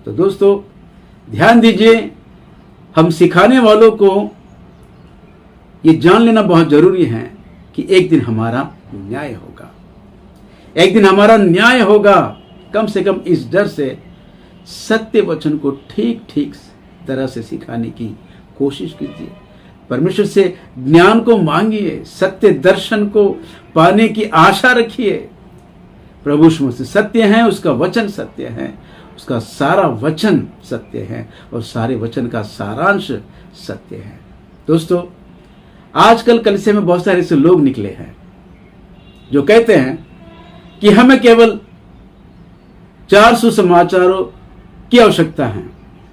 तो दोस्तों ध्यान दीजिए, हम सिखाने वालों को ये जान लेना बहुत जरूरी है कि एक दिन हमारा न्याय होगा, एक दिन हमारा न्याय होगा। कम से कम इस डर से सत्य वचन को ठीक ठीक तरह से सिखाने की कोशिश कीजिए। परमेश्वर से ज्ञान को मांगिए, सत्य दर्शन को पाने की आशा रखिए। प्रभु यीशु मसीह सत्य है, उसका वचन सत्य है, उसका सारा वचन सत्य है और सारे वचन का सारांश सत्य है। दोस्तों आजकल कलीसिया में बहुत सारे ऐसे लोग निकले हैं जो कहते हैं कि हमें केवल 4 सुसमाचारों की आवश्यकता है।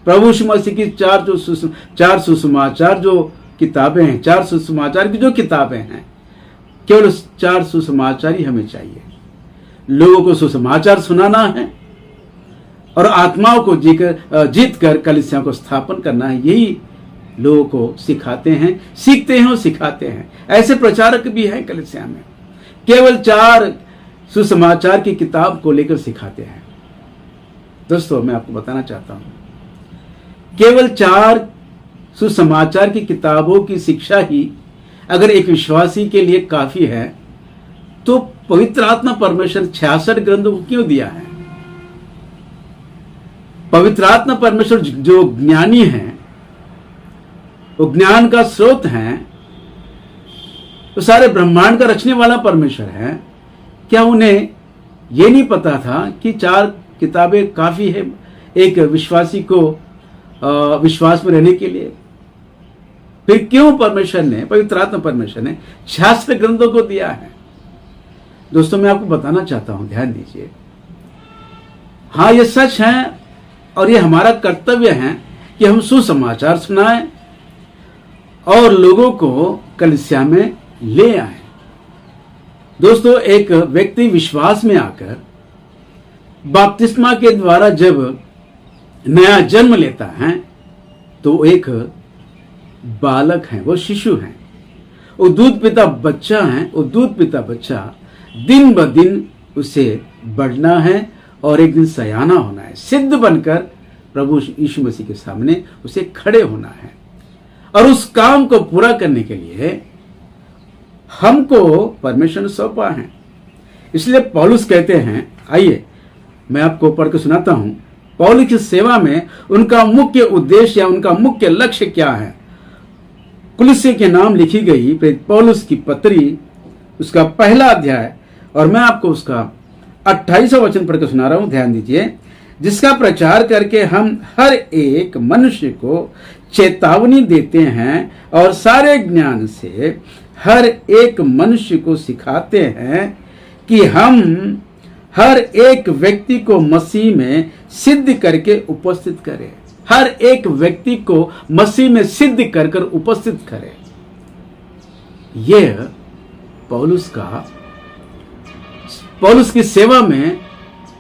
प्रभु यीशु मसीह की 4 सुसमाचार जो किताबें हैं, 4 सुसमाचार की जो किताबें हैं, केवल 4 सुसमाचार ही हमें चाहिए। लोगों को सुसमाचार सुनाना है और आत्माओं को जीत कर कलीसिया को स्थापन करना है। यही लोगों को सिखाते हैं, सीखते हैं और सिखाते हैं। ऐसे प्रचारक भी हैं कलीसिया में, केवल 4 सुसमाचार की किताब को लेकर सिखाते हैं। दोस्तों मैं आपको बताना चाहता हूं, केवल 4 सुसमाचार की किताबों की शिक्षा ही अगर एक विश्वासी के लिए काफी है तो पवित्र आत्मा परमेश्वर 66 ग्रंथों को क्यों दिया है? पवित्र आत्मा परमेश्वर जो ज्ञानी है, वो ज्ञान का स्रोत है, वो सारे ब्रह्मांड का रचने वाला परमेश्वर है। क्या उन्हें ये नहीं पता था कि 4 किताबें काफी है एक विश्वासी को विश्वास में रहने के लिए? फिर क्यों परमेश्वर ने, पवित्र आत्मा परमेश्वर ने 66 ग्रंथों को दिया है? दोस्तों मैं आपको बताना चाहता हूं, ध्यान दीजिए। हाँ ये सच है और ये हमारा कर्तव्य है कि हम सुसमाचार सुनाएं और लोगों को कलीसिया में ले आए। दोस्तों एक व्यक्ति विश्वास में आकर बपतिस्मा के द्वारा जब नया जन्म लेता है तो एक बालक है, वो शिशु है, वो दूध पीता बच्चा है। वो दूध पीता बच्चा दिन ब दिन उसे बढ़ना है और एक दिन सयाना होना है, सिद्ध बनकर प्रभु यीशु मसीह के सामने उसे खड़े होना है। और उस काम को पूरा करने के लिए हमको परमेश्वर ने सौंपा है। इसलिए पौलुस कहते हैं, आइए मैं आपको पढ़ के सुनाता हूं, पौलुस की सेवा में उनका मुख्य उद्देश्य या उनका मुख्य लक्ष्य क्या है। कुलिस्से के नाम लिखी गई पौलुस की पत्री, उसका पहला अध्याय, और मैं आपको उसका 28वां वचन पढ़ के सुना रहा हूं, ध्यान दीजिए। जिसका प्रचार करके हम हर एक मनुष्य को चेतावनी देते हैं और सारे ज्ञान से हर एक मनुष्य को सिखाते हैं कि हम हर एक व्यक्ति को मसीह में सिद्ध करके उपस्थित करें। हर एक व्यक्ति को मसीह में सिद्ध कर कर उपस्थित करें। यह पौलुस की सेवा में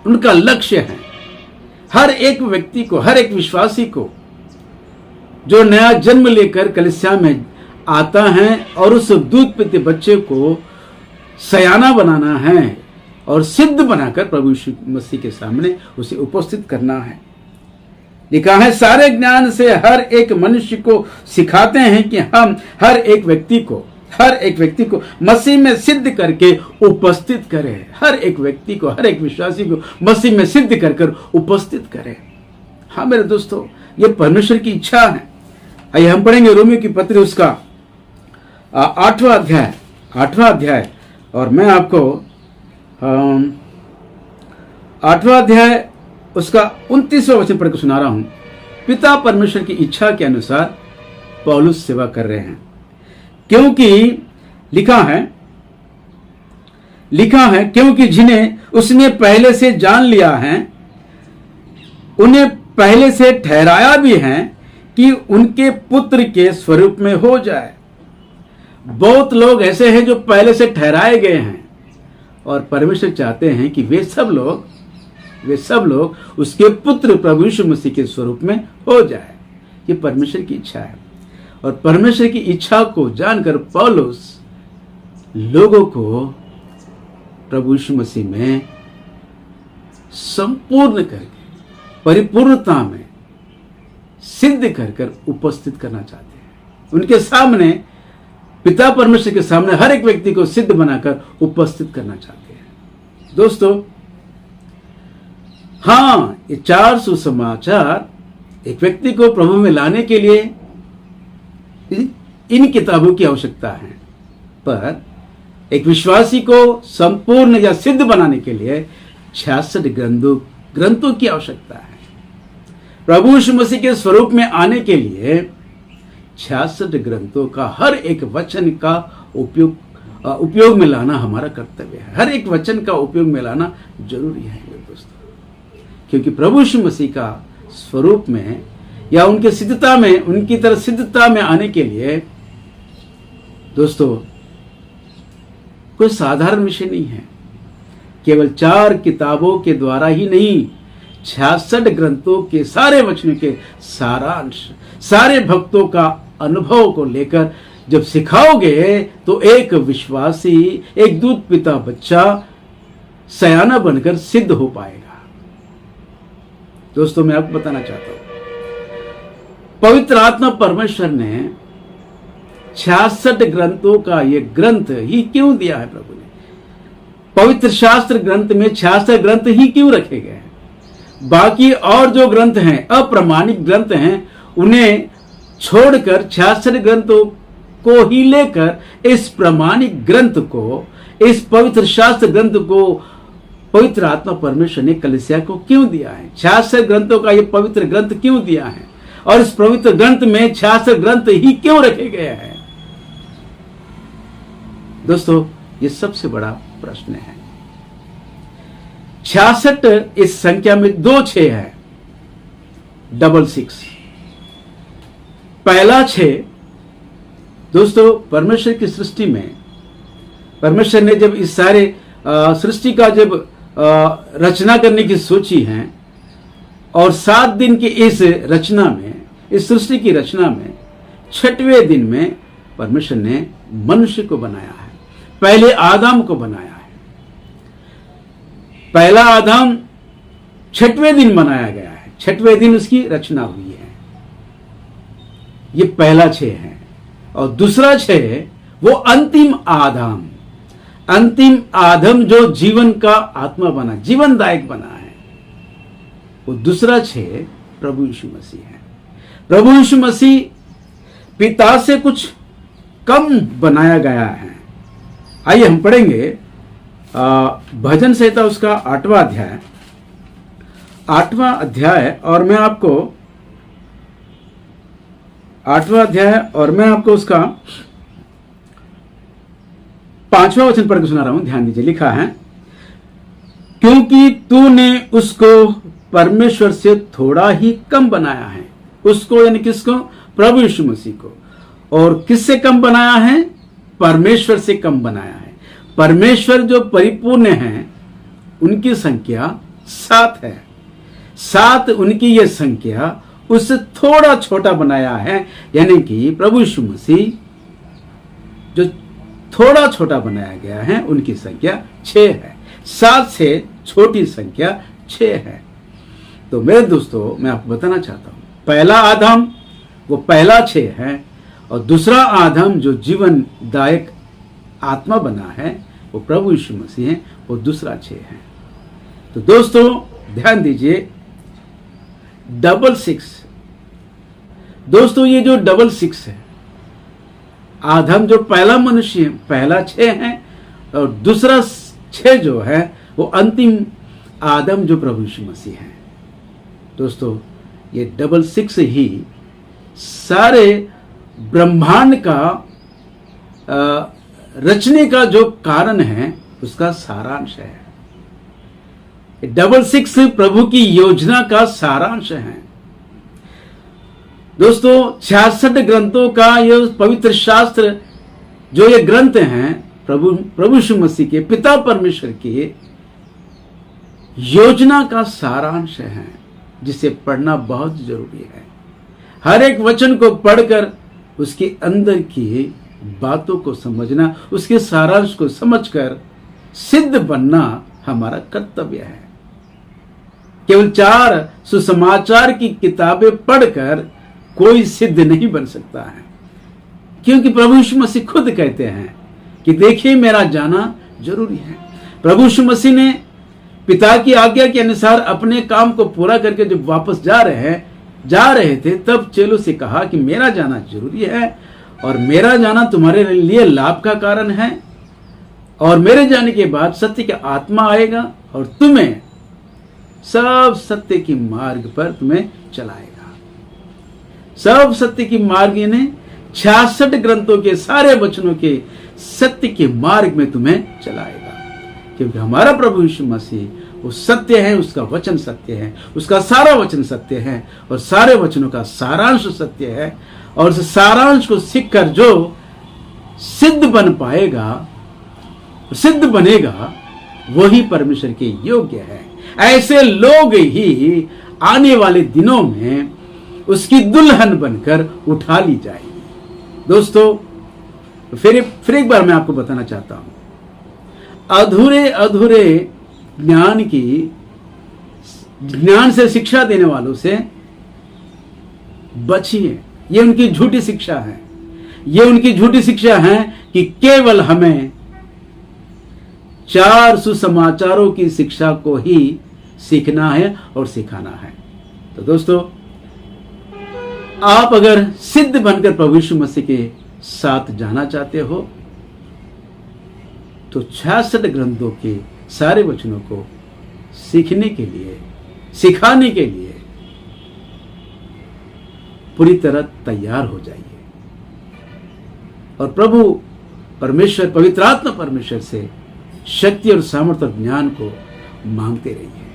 उनका लक्ष्य है। हर एक व्यक्ति को, हर एक विश्वासी को जो नया जन्म लेकर कलीसिया में आता है और उस दूध पीते बच्चे को सयाना बनाना है और सिद्ध बनाकर प्रभु यीशु मसीह के सामने उसे उपस्थित करना है। लिखा है सारे ज्ञान से हर एक मनुष्य को सिखाते हैं कि हम हर एक व्यक्ति को मसीह में सिद्ध करके उपस्थित करें। हर एक व्यक्ति को, हर एक विश्वासी को मसीह में सिद्ध कर उपस्थित करें। हाँ मेरे दोस्तों, ये परमेश्वर की इच्छा है। आइए हम पढ़ेंगे रोमियो की पत्री, उसका 8वां अध्याय, और मैं आपको 8वां अध्याय उसका 29वां वचन पढ़कर सुना रहा हूं। पिता परमेश्वर की इच्छा के अनुसार पौलुस सेवा कर रहे हैं, क्योंकि लिखा है क्योंकि जिन्हें उसने पहले से जान लिया है उन्हें पहले से ठहराया भी है कि उनके पुत्र के स्वरूप में हो जाए। बहुत लोग ऐसे हैं जो पहले से ठहराए गए हैं और परमेश्वर चाहते हैं कि वे सब लोग उसके पुत्र प्रभु यीशु मसीह के स्वरूप में हो जाए। ये परमेश्वर की इच्छा है और परमेश्वर की इच्छा को जानकर पौलुस लोगों को प्रभु यीशु मसीह में संपूर्ण करके परिपूर्णता में सिद्ध कर कर उपस्थित करना चाहते हैं। उनके सामने, पिता परमेश्वर के सामने हर एक व्यक्ति को सिद्ध बनाकर उपस्थित करना चाहते हैं। दोस्तों, हाँ, ये 4 सुसमाचार एक व्यक्ति को प्रभु में लाने के लिए इन किताबों की आवश्यकता है, पर एक विश्वासी को संपूर्ण या सिद्ध बनाने के लिए 66 ग्रंथों की आवश्यकता है। प्रभु यीशु मसीह के स्वरूप में आने के लिए 66 ग्रंथों का हर एक वचन का उपयोग में लाना हमारा कर्तव्य है। हर एक वचन का उपयोग में लाना जरूरी है दोस्तों, क्योंकि प्रभु यीशु मसीह का स्वरूप में या उनके सिद्धता में, उनकी तरह सिद्धता में आने के लिए दोस्तों कोई साधारण विषय नहीं है। केवल 4 किताबों के द्वारा ही नहीं, 66 ग्रंथों के सारे वचनों के सारांश, सारे भक्तों का अनुभव को लेकर जब सिखाओगे तो एक विश्वासी, एक दूध पिता बच्चा सयाना बनकर सिद्ध हो पाएगा। दोस्तों, मैं आपको बताना चाहता हूं, पवित्र आत्मा परमेश्वर ने 66 ग्रंथों का ये ग्रंथ ही क्यों दिया है? प्रभु ने पवित्र शास्त्र ग्रंथ में 66 ग्रंथ ही क्यों रखे गए हैं? बाकी और जो ग्रंथ हैं, अप्रमाणिक ग्रंथ हैं, उन्हें छोड़कर 66 ग्रंथों को ही लेकर इस प्रमाणिक ग्रंथ को, इस पवित्र शास्त्र ग्रंथ को पवित्र आत्मा परमेश्वर ने कलीसिया को क्यों दिया है? 66 ग्रंथों का ये पवित्र ग्रंथ क्यों दिया है? और इस पवित्र ग्रंथ में 66 ग्रंथ ही क्यों रखे गए हैं? दोस्तों, ये सबसे बड़ा प्रश्न है। 66 इस संख्या में 2 6 है, 66। पहला 6 दोस्तों, परमेश्वर की सृष्टि में परमेश्वर ने जब इस सारे सृष्टि का जब रचना करने की सोची है, और 7 दिन की इस रचना में, इस सृष्टि की रचना में 6वें दिन में परमेश्वर ने मनुष्य को बनाया है, पहले आदम को बनाया है। पहला आदम 6वें दिन बनाया गया है, 6वें दिन उसकी रचना हुई है। ये पहला 6 है। और दूसरा 6 वो अंतिम आदम, अंतिम आदम जो जीवन का आत्मा बना, जीवनदायक बना है, वो दूसरा 6 प्रभु यीशु मसीह है। प्रभु यीशु मसीह पिता से कुछ कम बनाया गया है। आइए हम पढ़ेंगे भजन संहिता उसका 8वां अध्याय, 8वां अध्याय, और मैं आपको 8वां अध्याय और मैं आपको उसका 5वां वचन पढ़ के सुना रहा हूं। ध्यान दीजिए, लिखा है, क्योंकि तूने उसको परमेश्वर से थोड़ा ही कम बनाया है। उसको यानी किसको? प्रभु यीशु मसीह को। और किससे कम बनाया है? परमेश्वर से कम बनाया है। परमेश्वर जो परिपूर्ण हैं, उनकी संख्या 7 है। 7 उनकी ये संख्या उससे थोड़ा छोटा बनाया है, यानी कि प्रभु यीशु मसीह जो थोड़ा छोटा बनाया गया है, उनकी संख्या 6 है। 7 से छोटी संख्या 6 है। तो मेरे दोस्तों, मैं आपको बताना चाहता हूं, पहला आदम वो पहला 6 है, और दूसरा आदम जो जीवनदायक आत्मा बना है, वो प्रभु यीशु मसीह है, वो दूसरा 6 है। तो दोस्तों ध्यान दीजिए, 66 दोस्तों, ये जो 66 है, आदम जो पहला मनुष्य है, पहला 6 है, और दूसरा 6 जो है वो अंतिम आदम जो प्रभु यीशु मसीह है। दोस्तों, ये 66 ही सारे ब्रह्मांड का रचने का जो कारण है, उसका सारांश है। 66 प्रभु की योजना का सारांश है। दोस्तों, 66 ग्रंथों का ये पवित्र शास्त्र जो ये ग्रंथ हैं, प्रभु यीशु मसीह के पिता परमेश्वर की योजना का सारांश है, जिसे पढ़ना बहुत जरूरी है। हर एक वचन को पढ़कर उसके अंदर की बातों को समझना, उसके सारांश को समझकर सिद्ध बनना हमारा कर्तव्य है। केवल 4 सुसमाचार की किताबें पढ़कर कोई सिद्ध नहीं बन सकता है, क्योंकि प्रभु यीशु मसीह खुद कहते हैं कि देखिए मेरा जाना जरूरी है। प्रभु यीशु मसीह ने पिता की आज्ञा के अनुसार अपने काम को पूरा करके जब वापस जा रहे थे, तब चेलों से कहा कि मेरा जाना जरूरी है और मेरा जाना तुम्हारे लिए लाभ का कारण है, और मेरे जाने के बाद सत्य का आत्मा आएगा और तुम्हें सब सत्य की मार्ग पर तुम्हें चलाएगा। सब सत्य की मार्ग यानी 66 ग्रंथों के सारे वचनों के सत्य के मार्ग में तुम्हें चलाएगा, क्योंकि हमारा प्रभु यीशु मसीह वो सत्य है, उसका वचन सत्य है, उसका सारा वचन सत्य है और सारे वचनों का सारांश सत्य है। और उस सारांश को सीखकर जो सिद्ध बन पाएगा, सिद्ध बनेगा, वही परमेश्वर के योग्य है। ऐसे लोग ही आने वाले दिनों में उसकी दुल्हन बनकर उठा ली जाएगी। दोस्तों, फिर एक बार मैं आपको बताना चाहता हूं, अधूरे ज्ञान से शिक्षा देने वालों से बचिए। ये उनकी झूठी शिक्षा है। ये उनकी झूठी शिक्षा है कि केवल हमें 4 सुसमाचारों की शिक्षा को ही सीखना है और सिखाना है। तो दोस्तों, आप अगर सिद्ध बनकर प्रभु यीशु मसीह के साथ जाना चाहते हो तो 66 ग्रंथों के सारे वचनों को सीखने के लिए, सिखाने के लिए पूरी तरह तैयार हो जाइए और प्रभु परमेश्वर, पवित्र आत्मा परमेश्वर से शक्ति और सामर्थ्य और ज्ञान को मांगते रहिए।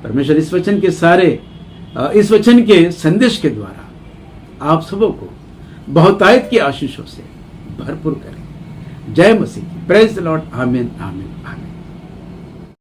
परमेश्वर इस वचन के संदेश के द्वारा आप सबों को बहुतायत की आशीषों से भरपूर करें। जय मसीह की। Praise the Lord. आमीन, आमीन, आमीन।